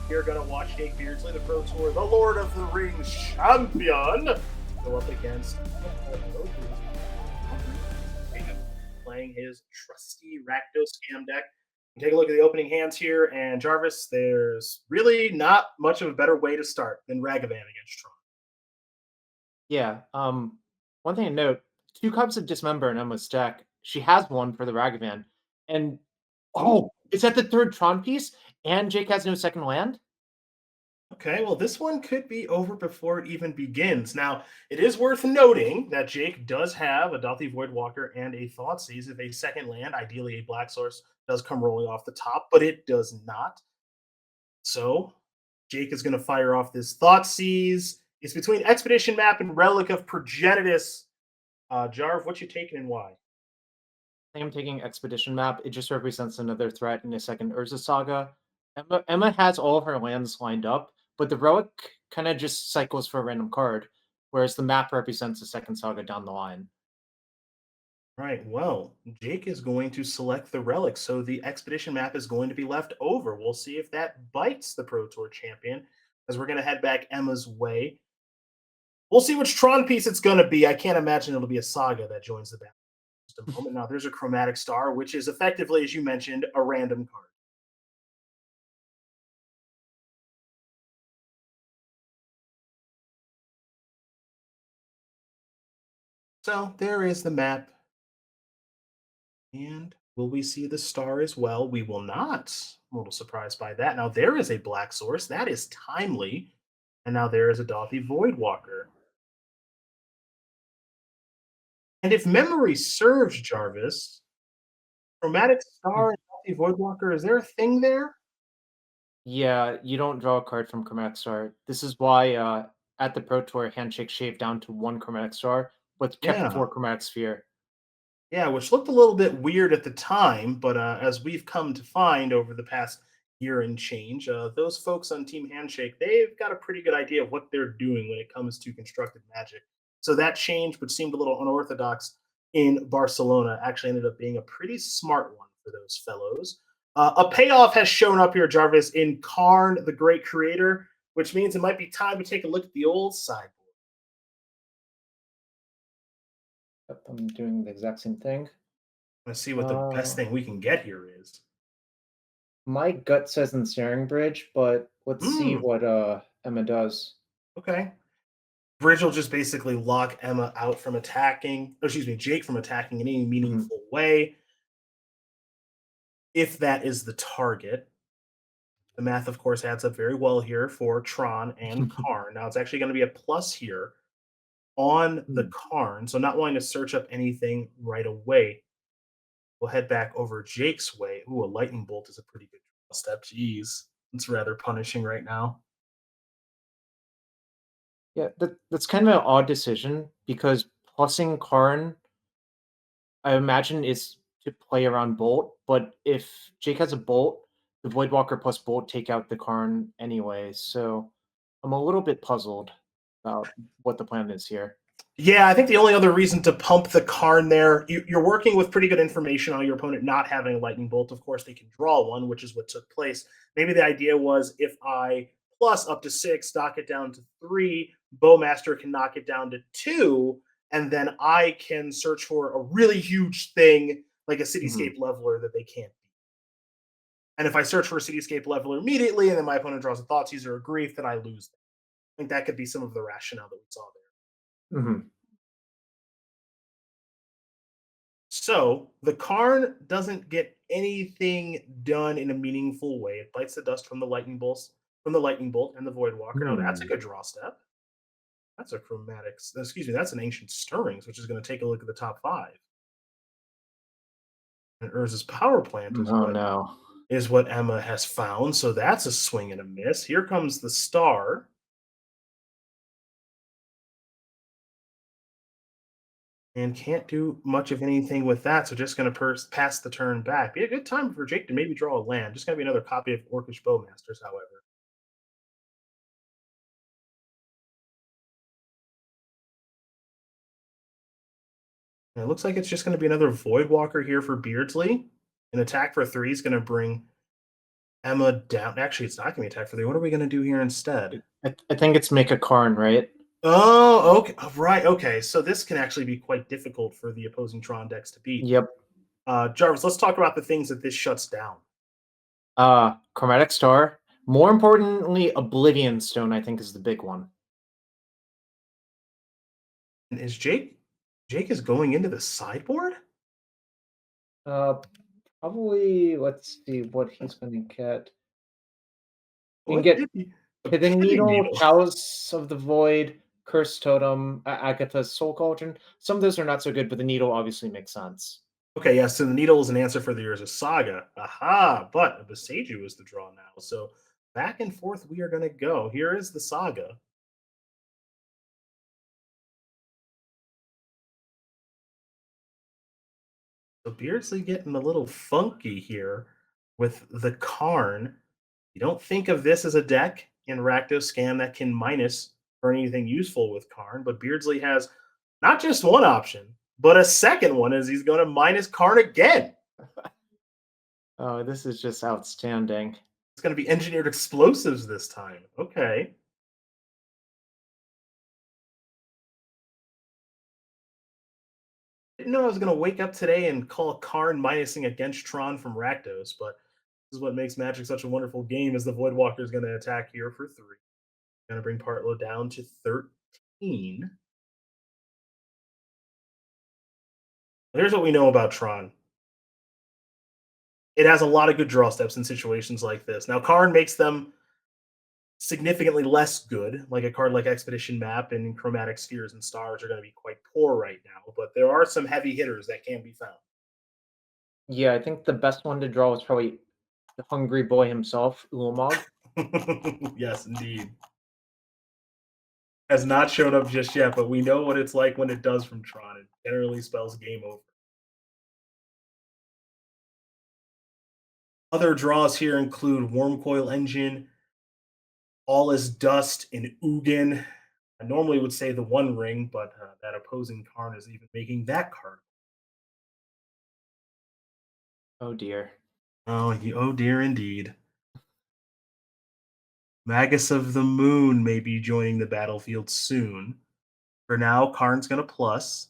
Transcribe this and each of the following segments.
You're going to watch Jake Beardsley, the Pro Tour, the Lord of the Rings champion, go up against playing his trusty Rakdos scam deck. Take a look at the opening hands here, and Jarvis, there's really not much of a better way to start than Ragavan against Tron. Yeah. One thing to note: 2 cups of Dismember in Emma's deck. She has one for the Ragavan, and Ooh. is that the third Tron piece? And Jake has no second land. Okay, well, this one could be over before it even begins. Now, it is worth noting that Jake does have a Dauthi Voidwalker and a Thoughtseize. If a second land, ideally a black source, does come rolling off the top, but it does not. So, Jake is going to fire off this Thoughtseize. It's between Expedition Map and Relic of Progenitus. Jarv, what you taking and why? I am taking Expedition Map. It just represents another threat in a second Urza Saga. Emma has all of her lands lined up, but the Relic kind of just cycles for a random card, whereas the map represents a second Saga down the line. Right. Well, Jake is going to select the relic, so the expedition map is going to be left over. We'll see if that bites the Pro Tour champion, as we're going to head back Emma's way. We'll see which Tron piece it's going to be. I can't imagine it'll be a Saga that joins the battle. Just a moment. Now, there's a Chromatic Star, which is effectively, as you mentioned, a random card. So there is the map. And will we see the star as well? We will not. I'm a little surprised by that. Now, there is a black source. That is timely. And now there is a Dauthi Voidwalker. And if memory serves, Jarvis, Chromatic Star and Dauthi Voidwalker, is there a thing there? Yeah, you don't draw a card from Chromatic Star. This is why at the Pro Tour, Handshake shaved down to 1 Chromatic Star, but kept Yeah. 4 Chromatic Sphere. Yeah, which looked a little bit weird at the time, but as we've come to find over the past year and change, those folks on Team Handshake, they've got a pretty good idea of what they're doing when it comes to constructed magic. So that change, which seemed a little unorthodox in Barcelona, actually ended up being a pretty smart one for those fellows. A payoff has shown up here, Jarvis, in Karn, the Great Creator, which means it might be time to take a look at the old sideboard. Yep, I'm doing the exact same thing. Let's see what the best Uh, thing we can get here is. my gut says Ensnaring Bridge, but let's see Hmm. what Emma does. Okay. Bridge will just basically lock Emma out from attacking, or excuse me, Jake from attacking in any Mhm. meaningful way, if that is the target. The math, of course, adds up very well here for Tron and Karn. Now, it's actually going to be a plus here on the Hmm. Karn, so not wanting to search up anything right away. We'll head back over Jake's way. Ooh, a lightning bolt is a pretty good step. Jeez, it's rather punishing right now. Yeah, that's kind of an odd decision because plussing Karn, I imagine, is to play around Bolt, but if Jake has a Bolt, the Voidwalker plus Bolt take out the Karn anyway, so I'm a little bit puzzled about what the plan is here. Yeah, I think the only other reason to pump the Karn there, you're working with pretty good information on your opponent not having a lightning bolt. Of course, they can draw one, which is what took place. Maybe the idea was if I plus up to 6, knock it down to 3, Bowmaster can knock it down to 2, and then I can search for a really huge thing like a Mhm. Cityscape Leveler that they can't beat. And if I search for a Cityscape Leveler immediately and then my opponent draws a Thoughtseize or a Grief, then I lose. I think that could be some of the rationale that we saw there. Mhm. So the Karn doesn't get anything done in a meaningful way. It bites the dust from the lightning bolts, from the lightning bolt and the Voidwalker. No, that's a Hmm. good draw step. That's a chromatic. Excuse me, that's an ancient stirrings, which is going to take a look at the top five. And Urza's power plant Oh, no. is what Emma has found. So that's a swing and a miss. Here comes the star. And can't do much of anything with that. So just going to pass the turn back. Be a good time for Jake to maybe draw a land. Just going to be another copy of Orcish Bowmasters, however. And it looks like it's just going to be another Voidwalker here for Beardsley. An attack for 3 is going to bring Emma down. Actually, it's not going to be attack for 3. What are we going to do here instead? I think it's make a Karn, right? Oh, okay. Right. Okay. So this can actually be quite difficult for the opposing Tron decks to beat. Yep. Jarvis, let's talk about the things that this shuts down. Chromatic Star. More importantly, Oblivion Stone, I think, is the big one. And is Jake is going into the sideboard? Uh, Probably. Let's see what he's going to get. You can What get did he? A Pithing pitting Needle, needle. Chalice of the Void, Cursed Totem, Agatha's Soul Cauldron. Some of those are not so good, but the needle obviously makes sense. Okay, yes, so the needle is an answer for the Urza Saga. Aha! But a Beseiju is the draw now. So back and forth we are going to go. Here is the Saga. So Beardsley getting a little funky here with the Karn. You don't think of this as a deck in Rakdos Scan that can minus for anything useful with Karn, but Beardsley has not just one option, but a second one as he's going to minus Karn again. Oh, this is just outstanding. It's going to be engineered explosives this time. Okay. Didn't know I was going to wake up today and call Karn minusing against Tron from Rakdos, but this is what makes Magic such a wonderful game. Is the Voidwalker is going to attack here for 3, going to bring Partlow down to 13. Here's what we know about Tron. It has a lot of good draw steps in situations like this. Now, Karn makes them significantly less good, like a card like Expedition Map and Chromatic Spheres and Stars are going to be quite poor right now, but there are some heavy hitters that can be found. Yeah, I think the best one to draw was probably the hungry boy himself, Ulamog. Yes, indeed. Has not shown up just yet, but we know what it's like when it does from Tron. It generally spells game over. Other draws here include Wormcoil Engine, All is Dust, and Ugin. I normally would say the One Ring, but that opposing Karn is even making that card. Oh dear. Oh dear, indeed. Magus of the Moon may be joining the battlefield soon. For now, Karn's going to plus.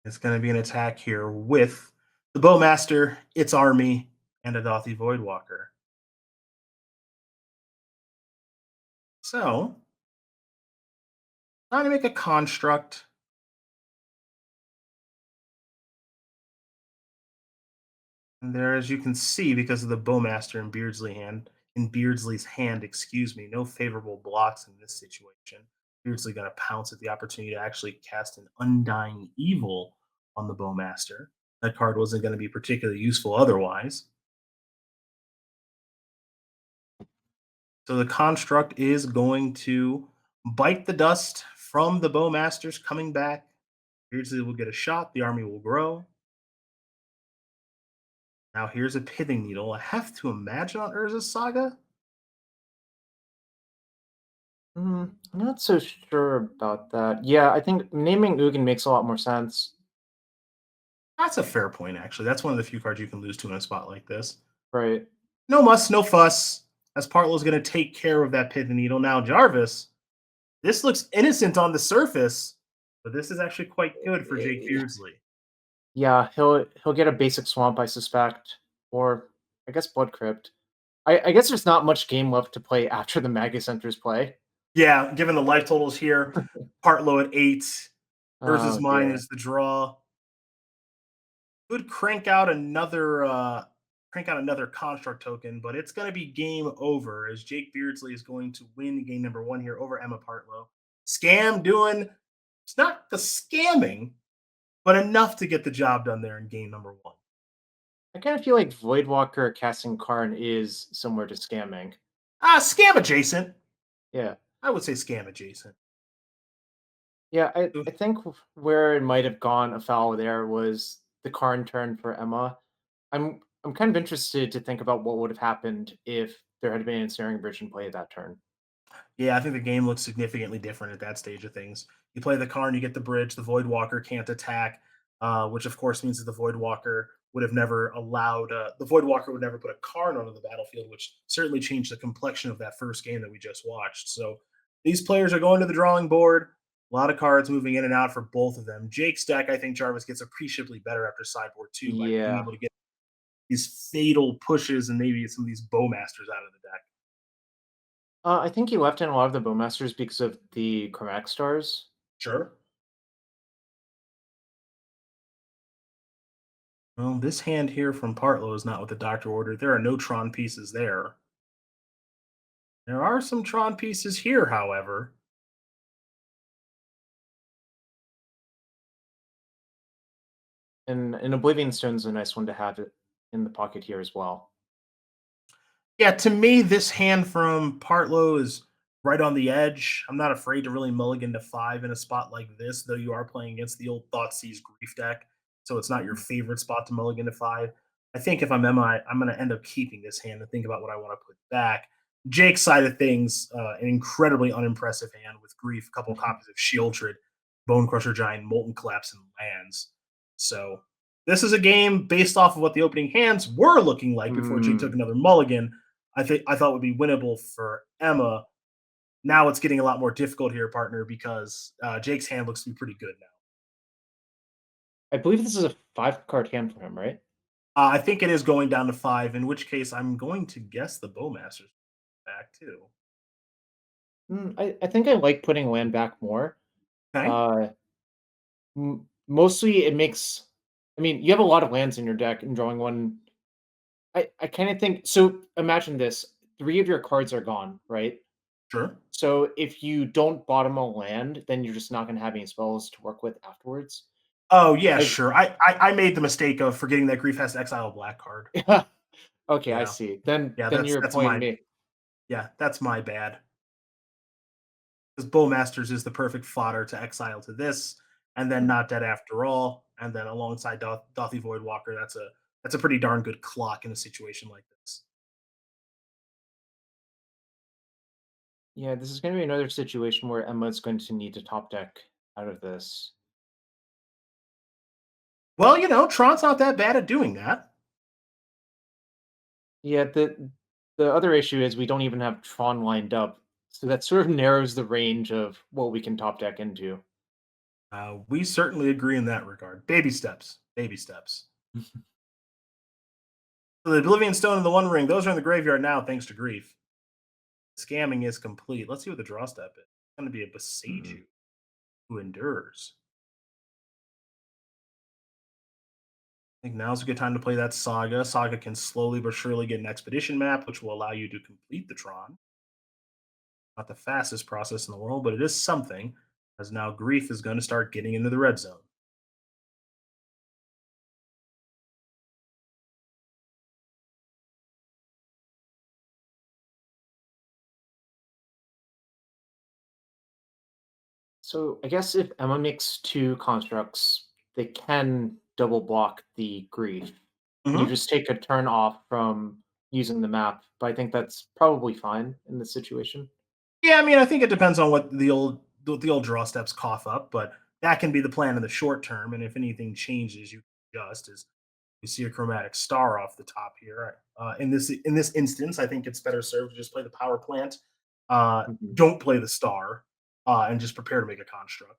It's going to be an attack here with the Bowmaster, its army, and a Dothi Voidwalker. So, trying to make a construct. And there, as you can see, because of the Bowmaster in Beardsley's hand, excuse me, no favorable blocks in this situation. Beardsley going to pounce at the opportunity to actually cast an Undying Evil on the Bowmaster. That card wasn't going to be particularly useful otherwise. So the construct is going to bite the dust from the Bowmasters coming back. Beardsley will get a shot. The army will grow. Now here's a Pithing Needle. I have to imagine on Urza's Saga. I'm not so sure about that. Yeah, I think naming Ugin makes a lot more sense. That's a fair point, actually. That's one of the few cards you can lose to in a spot like this. Right. No muss, no fuss, as Partlow's going to take care of that Pithing Needle. Now, Jarvis, this looks innocent on the surface, but this is actually quite good for Jake Beardsley. Yeah, he'll get a basic swamp, I suspect, or I guess Blood Crypt. I guess there's not much game left to play after the Magus enters play. Yeah, given the life totals here, Partlow at 8. Urza's Oh Mine dear. is the draw. Could crank out another construct token, but it's going to be game over as Jake Beardsley is going to win game number 1 here over Emma Partlow. Scam doing it's not the scamming, but enough to get the job done there in game number 1. I kind of feel like Voidwalker casting Karn is somewhere to scamming. Scam adjacent. Yeah. I would say scam adjacent. Yeah, I think where it might have gone afoul there was the Karn turn for Emma. I'm kind of interested to think about what would have happened if there had been an ensnaring bridge in play at that turn. Yeah, I think the game looks significantly different at that stage of things. You play the Karn, you get the bridge. The Void Walker can't attack, which of course means that the Void Walker would have never allowed the Void Walker would never put a Karn onto the battlefield, which certainly changed the complexion of that first game that we just watched. So these players are going to the drawing board. A lot of cards moving in and out for both of them. Jake's deck, I think Jarvis gets appreciably better after sideboard two by being Yeah. able to get these fatal pushes and maybe some of these bowmasters out of the deck. I think he left in a lot of the Bowmasters because of the Chromatic Stars. Sure. Well, this hand here from Partlow is not what the doctor ordered. There are no Tron pieces there. There are some Tron pieces here, however. And Oblivion Stone's a nice one to have it in the pocket here as well. Yeah, to me, this hand from Partlow is right on the edge. I'm not afraid to really mulligan to 5 in a spot like this, though you are playing against the old Thoughtseize Grief deck, so it's not your favorite spot to mulligan to 5. I think if I'm Emma, I'm going to end up keeping this hand and think about what I want to put back. Jake's side of things, an incredibly unimpressive hand with Grief, a couple copies of Shieldred, Bone Crusher Giant, Molten Collapse, and Lands. So this is a game based off of what the opening hands were looking like before Jake took Mm. another mulligan. I thought would be winnable for Emma. Now it's getting a lot more difficult here, partner, because Jake's hand looks to be pretty good now. I believe this is a 5-card hand for him, right? I think it is going down to 5, in which case I'm going to guess the Bowmaster's back too. I think I like putting land back more. Okay, Uh, Mostly it makes. I mean, you have a lot of lands in your deck, and drawing one. I kind of think so. Imagine this: 3 of your cards are gone, right? sure. So if you don't bottom a land, then you're just not going to have any spells to work with afterwards. Oh yeah, I sure. I made the mistake of forgetting that Grief has to exile a black card. Okay, I Yeah, see. Then yeah, then you're that's playing my me. yeah, that's my bad. Because Bowmasters is the perfect fodder to exile to this, and then Not Dead After All, and then alongside Dothy Voidwalker, that's a pretty darn good clock in a situation like this. Yeah, this is going to be another situation where Emma's going to need to top deck out of this. Well, Tron's not that bad at doing that. Yeah, the other issue is we don't even have Tron lined up, so that sort of narrows the range of what we can top deck into. We certainly agree in that regard. Baby steps, baby steps. So the Oblivion Stone and the One Ring, those are in the graveyard now, thanks to Grief. Scamming is complete. Let's see what the draw step is. It's going to be a Hmm. Beseiju who endures. I think now's a good time to play that Saga. Saga can slowly but surely get an expedition map, which will allow you to complete the Tron. Not the fastest process in the world, but it is something, as now Grief is going to start getting into the red zone. So I guess if Emma makes 2 constructs, they can double block the grief. And you Mhm. just take a turn off from using the map, but I think that's probably fine in this situation. Yeah, I mean, I think it depends on what the old draw steps cough up, but that can be the plan in the short term. And if anything changes, you adjust. As you see a chromatic star off the top here. In this instance, I think it's better served to just play the power plant. Mhm. Don't play the star, and just prepare to make a construct.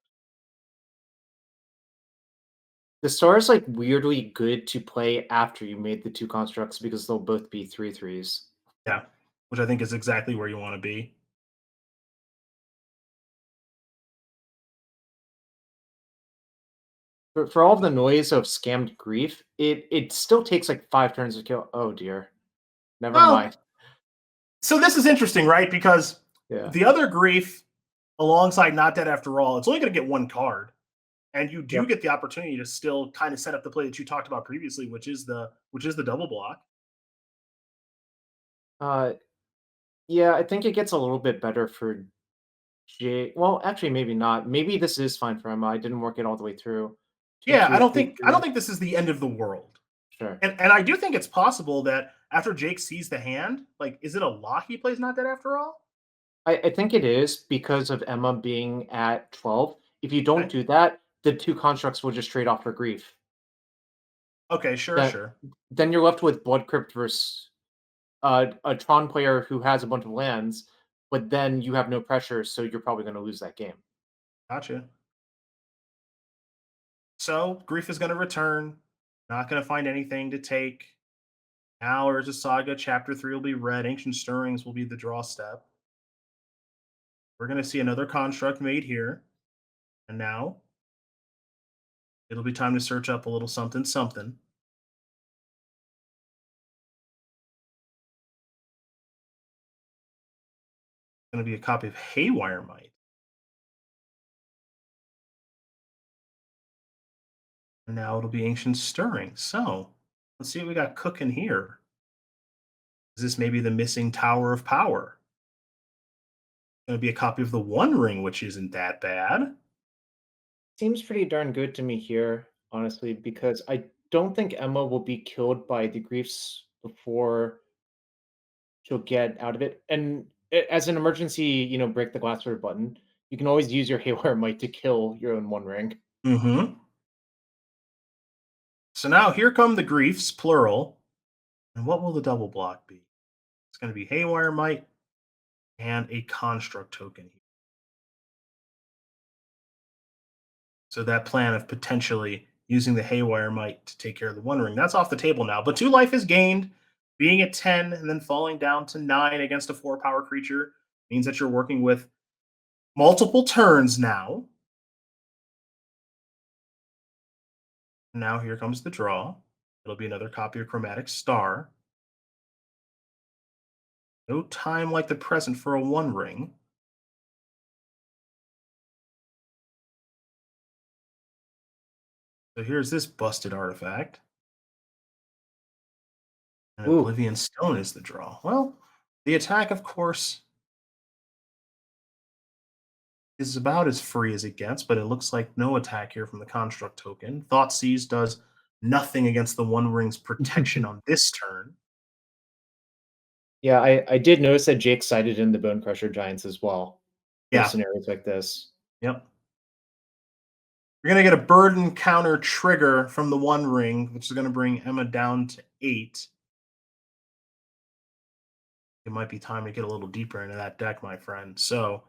The star is like weirdly good to play after you made the 2 constructs because they'll both be 3/3s. Yeah, which I think is exactly where you want to be. For all of the noise of scammed grief, it still takes like 5 turns to kill. Oh dear. Never Well, mind. so this is interesting, right? Because Yeah. the other grief, alongside Not Dead After All, it's only going to get one card, and you do Yep. get the opportunity to still kind of set up the play that you talked about previously, which is the double block. Uh, yeah, I think it gets a little bit better for well, actually, maybe not. Maybe this is fine for Emma. I didn't work it all the way through. 2, Yeah, 2, I don't 3, think I don't 3. think this is the end of the world. Sure. And I do think it's possible that after Jake sees the hand, like, is it a lock he plays not dead after all? I think it is because of Emma being at 12. If you don't Okay. do that, the 2 constructs will just trade off for grief. Okay, sure, That sure. then you're left with Blood Crypt versus a Tron player who has a bunch of lands, but then you have no pressure, so you're probably gonna lose that game. Gotcha. So Grief is gonna return, not gonna find anything to take. Now Urza Saga Chapter 3 will be read, Ancient Stirrings will be the draw step. We're gonna see another construct made here. And now it'll be time to search up a little something something. Gonna be a copy of Haywire Might. And now it'll be Ancient Stirring. So let's see what we got cooking here. Is this maybe the missing Tower of Power? Gonna be a copy of the One Ring, which isn't that bad. Seems pretty darn good to me here, honestly, because I don't think Emma will be killed by the griefs before she'll get out of it. And as an emergency, break the glass door button, you can always use your Haywire Might to kill your own One Ring. Mm-hmm. So now here come the griefs, plural. And what will the double block be? It's going to be Haywire Might and a construct token. So that plan of potentially using the Haywire Might to take care of the One Ring, that's off the table now. But 2 life is gained. Being at 10 and then falling down to 9 against a 4 power creature means that you're working with multiple turns now. Now here comes the draw. It'll be another copy of Chromatic Star. No time like the present for a One Ring. So here's this busted artifact. And Ooh. Oblivion Stone is the draw. Well, the attack, of course, is about as free as it gets, but it looks like no attack here from the construct token. Thoughtseize does nothing against the One Ring's protection on this turn. Yeah, I did notice that Jake cited in the Bone Crusher Giants as well for Yeah. scenarios like this. Yep. You're going to get a burden counter trigger from the One Ring, which is going to bring Emma down to 8. It might be time to get a little deeper into that deck, my friend. So,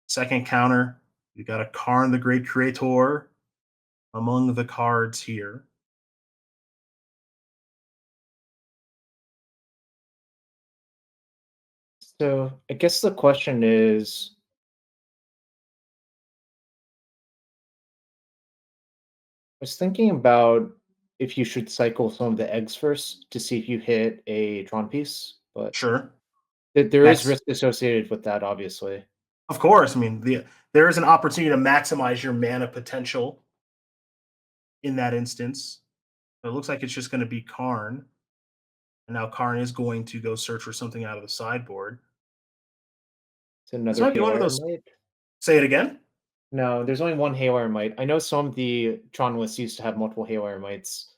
second counter, you got a Karn the Great Creator among the cards here. So I guess the question is, I was thinking about if you should cycle some of the eggs first to see if you hit a Tron piece, but Sure. there is That's risk associated with that, obviously. of course. I mean, there is an opportunity to maximize your mana potential in that instance. It looks like it's just going to be Karn. And now Karn is going to go search for something out of the sideboard. It's This another might be one of Haywire those. Might. Say it again. No, there's only one Haywire Might. I know some of the Tron lists used to have multiple Haywire Mights.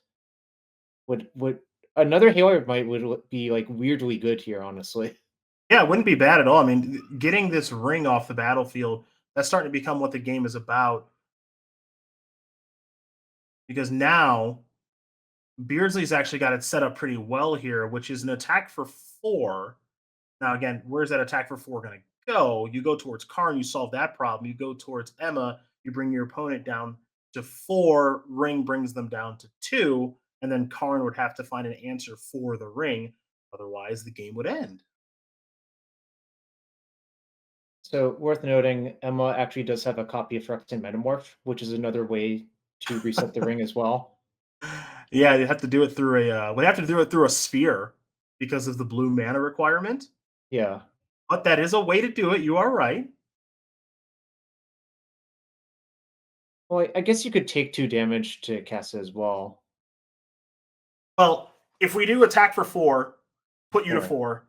Would another Haywire Might would be like weirdly good here, honestly. Yeah, it wouldn't be bad at all. I mean, getting this ring off the battlefield, that's starting to become what the game is about. Because now Beardsley's actually got it set up pretty well here, which is an attack for 4. Now, again, where's that attack for 4 going to go? You go towards Karn, you solve that problem. You go towards Emma, you bring your opponent down to 4. Ring brings them down to 2. And then Karn would have to find an answer for the ring. Otherwise, the game would end. So worth noting, Emma actually does have a copy of Phyrexian Metamorph, which is another way to reset the ring as well. Yeah, you have to do it through we have to do it through a sphere because of the blue mana requirement. Yeah. But that is a way to do it. You are right. Well, I guess you could take 2 damage to cast it as well. Well, if we do attack for 4, put you to Sure. 4,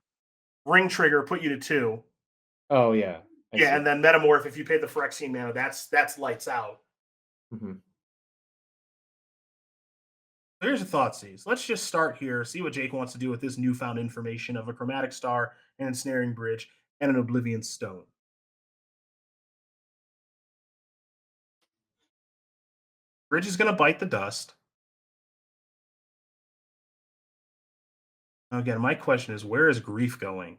ring trigger, put you to 2. Oh, yeah. I Yeah, see. and then metamorph. If you pay the Phyrexian mana, that's lights out. Mhm. Here's your thoughts, C's. Let's just start here, see what Jake wants to do with this newfound information of a chromatic star, an ensnaring bridge, and an oblivion stone. Bridge is going to bite the dust. Now, again, my question is, where is grief going?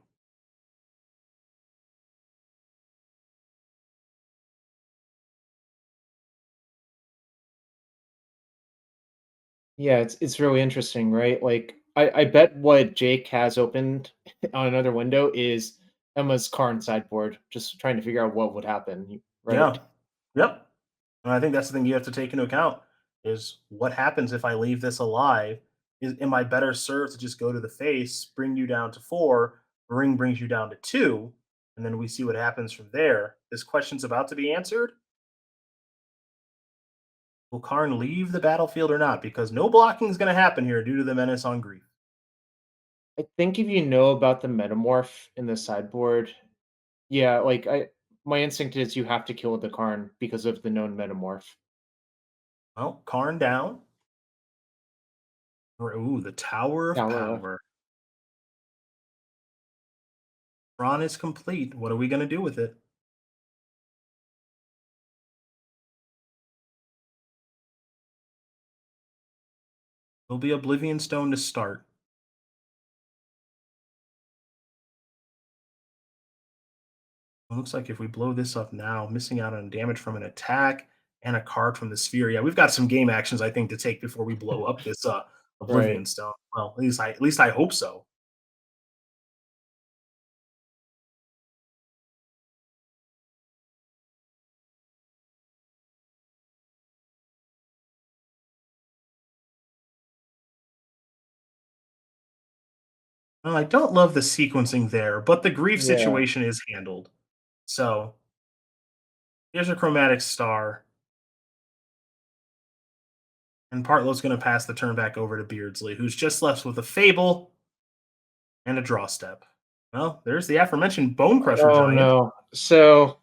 Yeah, it's really interesting, right? Like I bet what Jake has opened on another window is Emma's Karn sideboard, just trying to figure out what would happen, right? Yeah. Yep. And I think that's the thing you have to take into account is what happens if I leave this alive? Am I better served to just go to the face, bring you down to 4, ring brings you down to 2, and then we see what happens from there? This question's about to be answered. Will Karn leave the battlefield or not? Because no blocking is going to happen here due to the menace on grief. I think if you know about the metamorph in the sideboard, yeah, like my instinct is you have to kill the Karn because of the known metamorph. Well, Karn down. Ooh, the Tower of Tower. Power. Tron is complete. What are we going to do with it? It'll be Oblivion Stone to start. It looks like if we blow this up now, missing out on damage from an attack and a card from the sphere. Yeah, we've got some game actions I think to take before we blow up this Right. Oblivion Stone. Well, at least I hope so. Well, I don't love the sequencing there, but the grief Yeah. situation is handled. So here's a chromatic star, and Partlow's going to pass the turn back over to Beardsley, who's just left with a Fable and a draw step. Well, there's the aforementioned Bone Crusher Oh Giant. no. So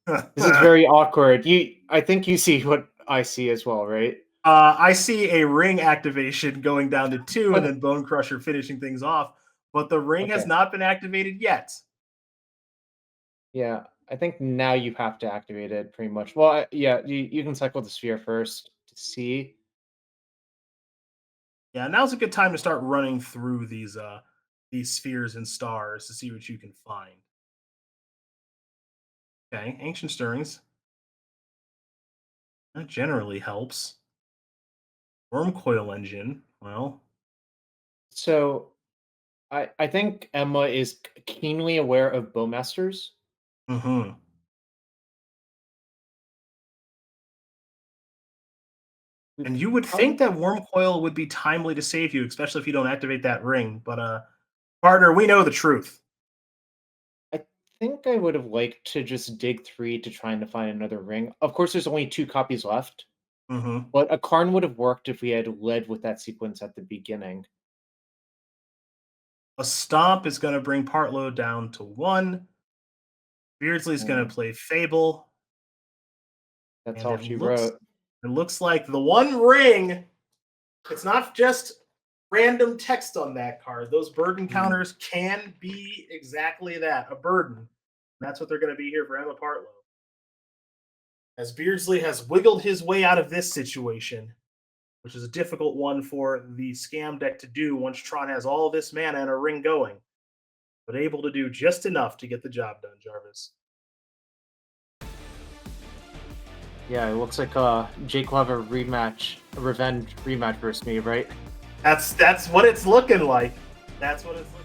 this is very awkward. I think you see what I see as well, right? I see a ring activation going down to 2 and then Bone Crusher finishing things off, but the ring has Okay. not been activated yet. Yeah, I think now you have to activate it pretty much. Well, yeah, you can cycle the sphere first to see. Yeah, now's a good time to start running through these spheres and stars to see what you can find. Okay, Ancient Stirrings. That generally helps. Worm Coil Engine. Well, So I think Emma is keenly aware of Bowmasters. mm-hmm. We And you would think probably, that Worm Coil would be timely to save you, especially if you don't activate that ring. But partner, we know the truth. I think I would have liked to just dig 3 to trying to find another ring. Of course, there's only 2 copies left, Mm-hmm. but a Karn would have worked if we had led with that sequence at the beginning. A Stomp is going to bring Partlow down to 1. Beardsley's going Yeah, to play Fable, that's and all she wrote. it looks like the one ring. It's not just random text on that card. Those burden Mm. counters can be exactly that, a burden. And that's what they're going to be here for Emma Partlow. As Beardsley has wiggled his way out of this situation, which is a difficult one for the scam deck to do once Tron has all this mana and a ring going, but able to do just enough to get the job done, Jarvis. Yeah, it looks like Jake will have a rematch, a revenge rematch versus me, right? That's what it's looking like. That's what it's looking